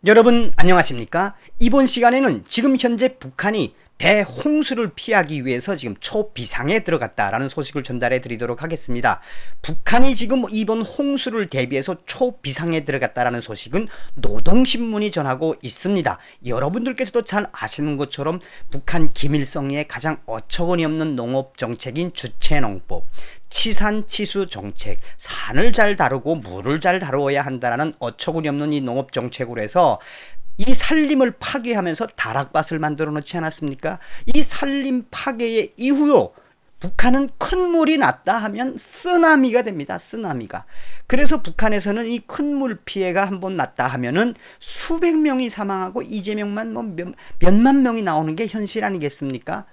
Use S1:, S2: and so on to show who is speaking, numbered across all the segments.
S1: 여러분 안녕하십니까? 이번 시간에는 지금 현재 북한이 대홍수를 피하기 위해서 지금 초비상에 들어갔다라는 소식을 전달해 드리도록 하겠습니다. 북한이 지금 이번 홍수를 대비해서 초비상에 들어갔다라는 소식은 노동신문이 전하고 있습니다. 여러분들께서도 잘 아시는 것처럼 북한 김일성의 가장 어처구니 없는 농업 정책인 주체농법, 치산치수 정책, 산을 잘 다루고 물을 잘 다루어야 한다라는 어처구니 없는 이 농업 정책으로 해서 이 산림을 파괴하면서 다락밭을 만들어 놓지 않았습니까? 이 산림 파괴의 이후로 북한은 큰 물이 났다 하면 쓰나미가 됩니다. 쓰나미가. 그래서 북한에서는 이 큰 물 피해가 한번 났다 하면은 수백 명이 사망하고 이재명만 몇만 명이 나오는 게 현실 아니겠습니까?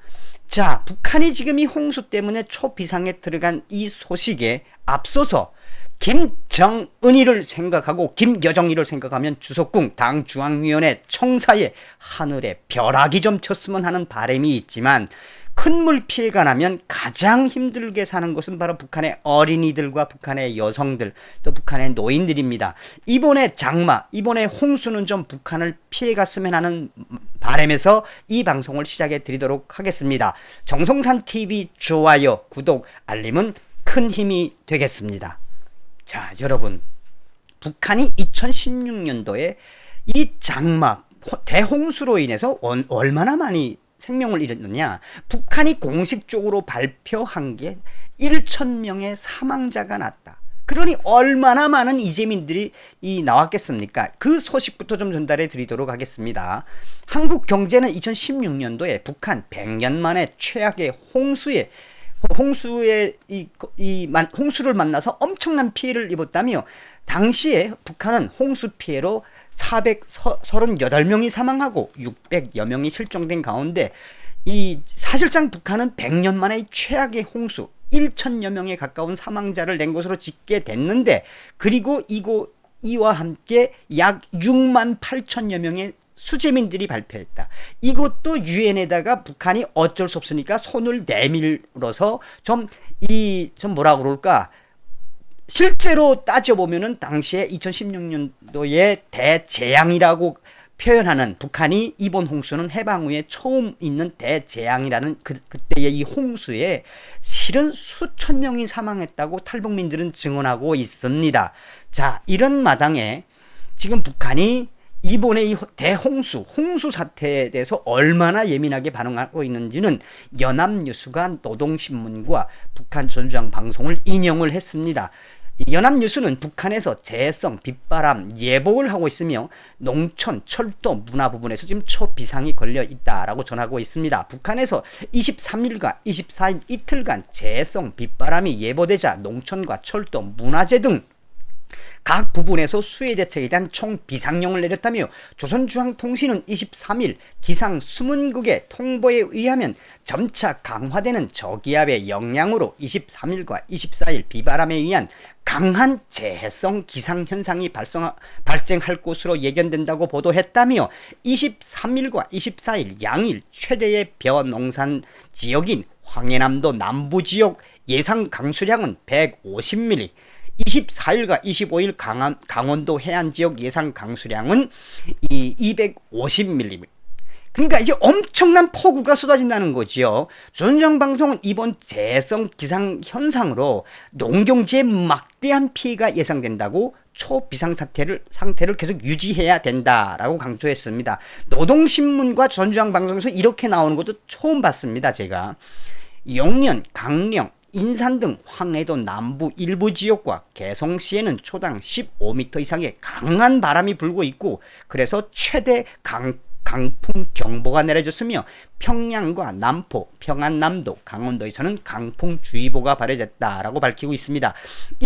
S1: 자, 북한이 지금 이 홍수 때문에 초비상에 들어간 이 소식에 앞서서 김정은이를 생각하고 김여정이를 생각하면 주석궁 당 중앙위원회 청사에 하늘에 벼락이 좀 쳤으면 하는 바람이 있지만, 큰 물 피해가 나면 가장 힘들게 사는 것은 바로 북한의 어린이들과 북한의 여성들, 또 북한의 노인들입니다. 이번에 장마, 이번에 홍수는 좀 북한을 피해갔으면 하는 바람에서 이 방송을 시작해 드리도록 하겠습니다. 정성산TV 좋아요, 구독, 알림은 큰 힘이 되겠습니다. 자, 여러분, 북한이 2016년도에 이 장마, 대홍수로 인해서 얼마나 많이 생명을 잃었느냐. 북한이 공식적으로 발표한 게 1,000명의 사망자가 났다. 그러니 얼마나 많은 이재민들이 나왔겠습니까? 그 소식부터 좀 전달해 드리도록 하겠습니다. 한국경제는 2016년도에 북한 100년 만에 최악의 홍수를 만나서 엄청난 피해를 입었다며, 당시에 북한은 홍수 피해로 438명이 사망하고 600여 명이 실종된 가운데 사실상 북한은 100년 만에 최악의 홍수 1,000여 명에 가까운 사망자를 낸 것으로 집계 됐는데, 그리고 이와 함께 약 6만 8천여 명의 수재민들이 발표했다. 이것도 유엔에다가 북한이 어쩔 수 없으니까 손을 내밀어서 좀 뭐라 그럴까, 실제로 따져보면은 당시에 2016년도에 대재앙이라고 표현하는, 북한이 이번 홍수는 해방 후에 처음 있는 대재앙이라는 그때의 이 홍수에 실은 수천 명이 사망했다고 탈북민들은 증언하고 있습니다. 자, 이런 마당에 지금 북한이 이번에 이 홍수 사태에 대해서 얼마나 예민하게 반응하고 있는지는 연합뉴스가 노동신문과 북한 전주ang 방송을 인용을 했습니다. 연합뉴스는 북한에서 재해성, 빗바람 예보를 하고 있으며 농촌, 철도, 문화 부분에서 지금 초비상이 걸려 있다라고 전하고 있습니다. 북한에서 23일과 24일 이틀간 재해성, 빗바람이 예보되자 농촌과 철도, 문화재 등 각 부분에서 수해 대책에 대한 총 비상령을 내렸다며, 조선중앙통신은 23일 기상 수문국의 통보에 의하면 점차 강화되는 저기압의 영향으로 23일과 24일 비바람에 의한 강한 재해성 기상현상이 발생할 것으로 예견된다고 보도했다며, 23일과 24일 양일 최대의 벼농산 지역인 황해남도 남부지역 예상 강수량은 150mm, 24일과 25일 강원도 해안지역 예상 강수량은 250mm. 그러니까 이제 엄청난 폭우가 쏟아진다는 거지요. 조선중 방송은 이번 재해성 기상 현상으로 농경지에 막대한 피해가 예상된다고 초비상 상태를 계속 유지해야 된다라고 강조했습니다. 노동신문과 조선중 방송에서 이렇게 나오는 것도 처음 봤습니다. 제가 영년, 강령, 인산 등 황해도 남부 일부 지역과 개성시에는 초당 15m 이상의 강한 바람이 불고 있고, 그래서 최대 강풍 경보가 내려졌으며 평양과 남포, 평안남도, 강원도에서는 강풍주의보가 발효됐다라고 밝히고 있습니다.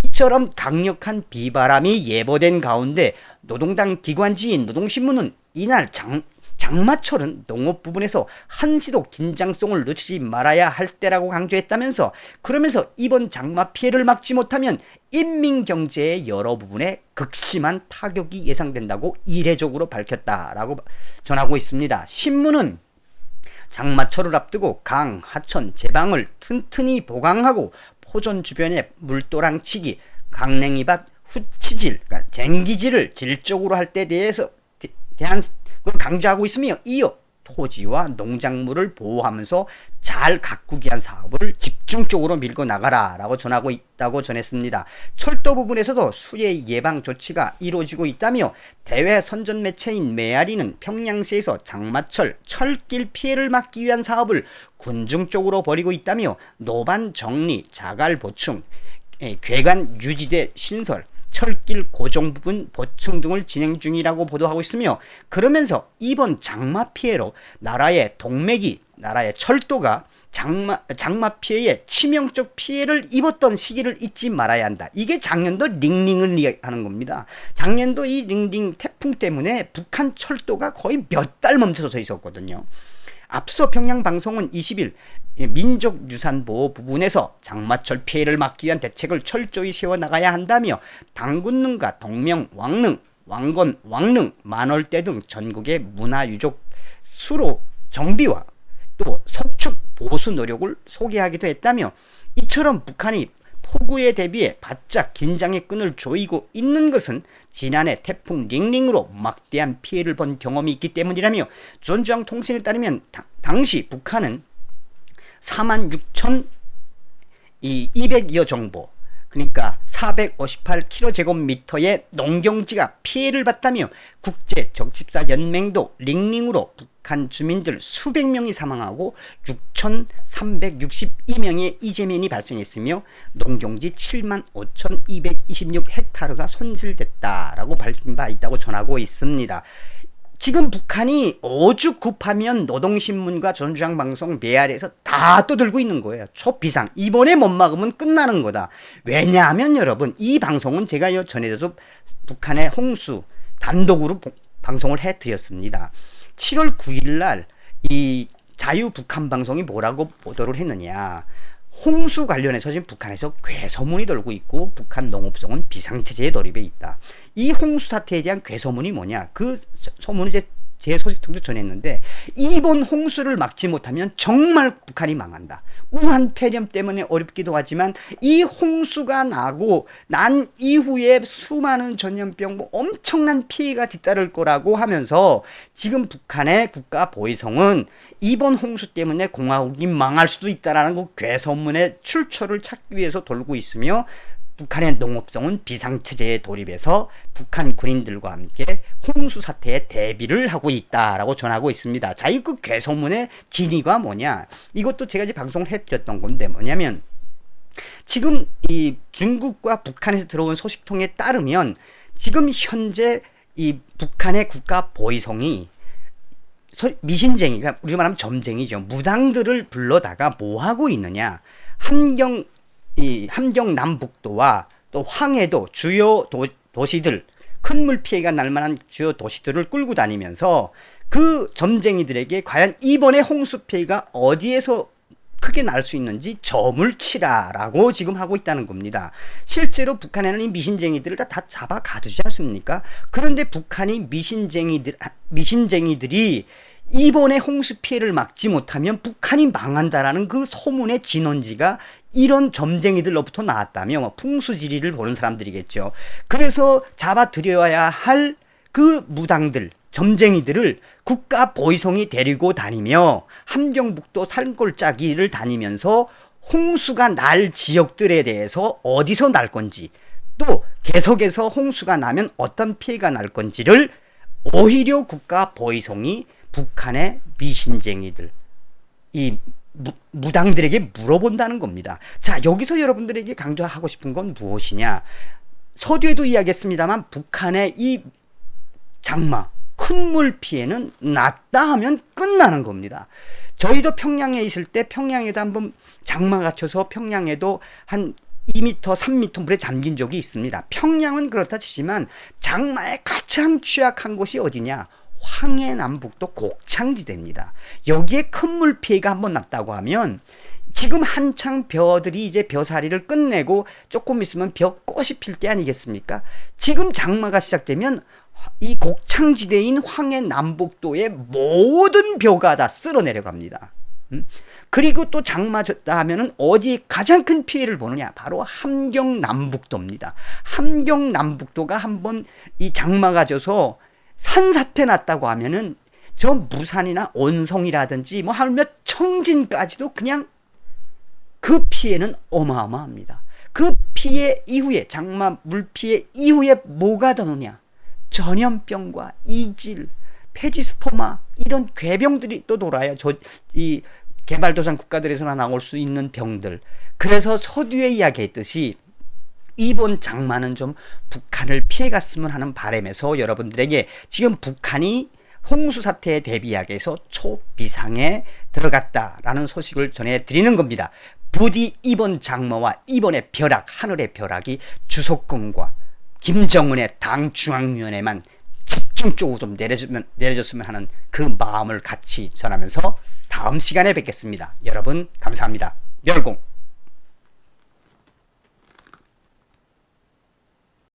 S1: 이처럼 강력한 비바람이 예보된 가운데 노동당 기관지인 노동신문은 이날 장마철은 농업 부분에서 한시도 긴장성을 늦추지 말아야 할 때라고 강조했다면서, 그러면서 이번 장마 피해를 막지 못하면 인민경제의 여러 부분에 극심한 타격이 예상된다고 이례적으로 밝혔다라고 전하고 있습니다. 신문은 장마철을 앞두고 강, 하천, 제방을 튼튼히 보강하고 포전 주변에 물도랑치기, 강냉이밭 후치질, 그러니까 쟁기질을 질적으로 할 때 대해서 대한 걸 강조하고 있으며 이어 토지와 농작물을 보호하면서 잘 가꾸기 위한 사업을 집중적으로 밀고 나가라 라고 전하고 있다고 전했습니다. 철도 부분에서도 수해 예방 조치가 이루어지고 있다며 대외 선전 매체인 메아리는 평양시에서 장마철 철길 피해를 막기 위한 사업을 군중적으로 벌이고 있다며 노반 정리, 자갈 보충, 괴관 유지대 신설, 철길 고정 부분 보충 등을 진행 중이라고 보도하고 있으며 그러면서 이번 장마 피해로 나라의 동맥이 나라의 철도가 장마 피해에 치명적 피해를 입었던 시기를 잊지 말아야 한다. 이게 작년도 링링을 하는 겁니다. 작년도 이 링링 태풍 때문에 북한 철도가 거의 몇 달 멈춰서 있었거든요. 앞서 평양방송은 20일 민족유산보호 부분에서 장마철 피해를 막기 위한 대책을 철저히 세워나가야 한다며 당군능과 동명, 왕능, 왕건, 왕릉, 만월대 등 전국의 문화유적 수로 정비와 또 석축 보수 노력을 소개하기도 했다며 이처럼 북한이 폭우에 대비해 바짝 긴장의 끈을 조이고 있는 것은 지난해 태풍 링링으로 막대한 피해를 본 경험이 있기 때문이라며 전주항 통신에 따르면 당시 북한은 46,200여 정보 그러니까 458km제곱미터의 농경지가 피해를 봤다며 국제적십사연맹도 링링으로 북한 주민들 수백 명이 사망하고 6,362명의 이재민이 발생했으며 농경지 75,226헥타르가 손실됐다라고 밝힌 바 있다고 전하고 있습니다. 지금 북한이 오죽 급하면 노동신문과 전주항방송 메아리에서 다 떠들고 있는 거예요. 초비상. 이번에 못 막으면 끝나는 거다. 왜냐하면 여러분 이 방송은 제가 전에도 북한의 홍수 단독으로 방송을 해드렸습니다. 7월 9일 날 이 자유북한방송이 뭐라고 보도를 했느냐. 홍수 관련해서 지금 북한에서 괴소문이 돌고 있고 북한 농업성은 비상체제에 돌입해 있다. 이 홍수 사태에 대한 괴소문이 뭐냐? 그 소문을 제 소식통도 전했는데 이번 홍수를 막지 못하면 정말 북한이 망한다. 우한 폐렴 때문에 어렵기도 하지만 이 홍수가 나고 난 이후에 수많은 전염병 엄청난 피해가 뒤따를 거라고 하면서 지금 북한의 국가 보위성은 이번 홍수 때문에 공화국이 망할 수도 있다라는 그 괴소문의 출처를 찾기 위해서 돌고 있으며 북한의 농업성은 비상체제에 돌입해서 북한 군인들과 함께 홍수 사태에 대비를 하고 있다라고 전하고 있습니다. 자, 이 그 괴소문의 진위가 뭐냐? 이것도 제가 이제 방송을 해드렸던 건데 뭐냐면 지금 이 중국과 북한에서 들어온 소식통에 따르면 지금 현재 이 북한의 국가 보위성이 미신쟁이가 우리 말하면 점쟁이죠. 무당들을 불러다가 뭐 하고 있느냐? 함경 남북도와 또 황해도 주요 도시들 큰 물 피해가 날 만한 주요 도시들을 끌고 다니면서 그 점쟁이들에게 과연 이번에 홍수 피해가 어디에서 크게 날 수 있는지 점을 치라라고 지금 하고 있다는 겁니다. 실제로 북한에는 이 미신쟁이들을 다 잡아 가두지 않습니까? 그런데 북한이 미신쟁이들이 이번에 홍수 피해를 막지 못하면 북한이 망한다라는 그 소문의 진원지가 이런 점쟁이들로부터 나왔다며 풍수지리를 보는 사람들이겠죠. 그래서 잡아들여야 할 그 무당들, 점쟁이들을 국가 보위성이 데리고 다니며 함경북도 산골짜기를 다니면서 홍수가 날 지역들에 대해서 어디서 날 건지 또 계속해서 홍수가 나면 어떤 피해가 날 건지를 오히려 국가 보위성이 북한의 미신쟁이들 이 무당들에게 물어본다는 겁니다. 자, 여기서 여러분들에게 강조하고 싶은 건 무엇이냐? 서두에도 이야기했습니다만 북한의 이 장마 큰 물 피해는 났다 하면 끝나는 겁니다. 저희도 평양에 있을 때 평양에도 한번 장마가 쳐서 평양에도 한 2m, 3m 물에 잠긴 적이 있습니다. 평양은 그렇다 치지만 장마에 가장 취약한 곳이 어디냐? 황해 남북도 곡창지대입니다. 여기에 큰 물 피해가 한번 났다고 하면 지금 한창 벼들이 이제 벼살이를 끝내고 조금 있으면 벼꽃이 필 때 아니겠습니까? 지금 장마가 시작되면 이 곡창지대인 황해 남북도의 모든 벼가 다 쓸어 내려갑니다. 그리고 또 장마 졌다 하면은 어디 가장 큰 피해를 보느냐? 바로 함경 남북도입니다. 함경 남북도가 한번 이 장마가 져서 산사태 났다고 하면은 저 무산이나 온성이라든지 뭐 하며 청진까지도 그냥 그 피해는 어마어마합니다. 그 피해 이후에 장마 물피해 이후에 뭐가 더 오냐? 전염병과 이질, 페지스토마 이런 괴병들이 또 돌아요. 이 개발도상 국가들에서나 나올 수 있는 병들. 그래서 서두에 이야기했듯이 이번 장마는 좀 북한을 피해갔으면 하는 바람에서 여러분들에게 지금 북한이 홍수 사태에 대비하기 위해서 초비상에 들어갔다라는 소식을 전해드리는 겁니다. 부디 이번 장마와 이번의 벼락, 하늘의 벼락이 주석근과 김정은의 당 중앙위원회만 집중적으로 좀 내려줬으면 하는 그 마음을 같이 전하면서 다음 시간에 뵙겠습니다. 여러분 감사합니다. 멸공.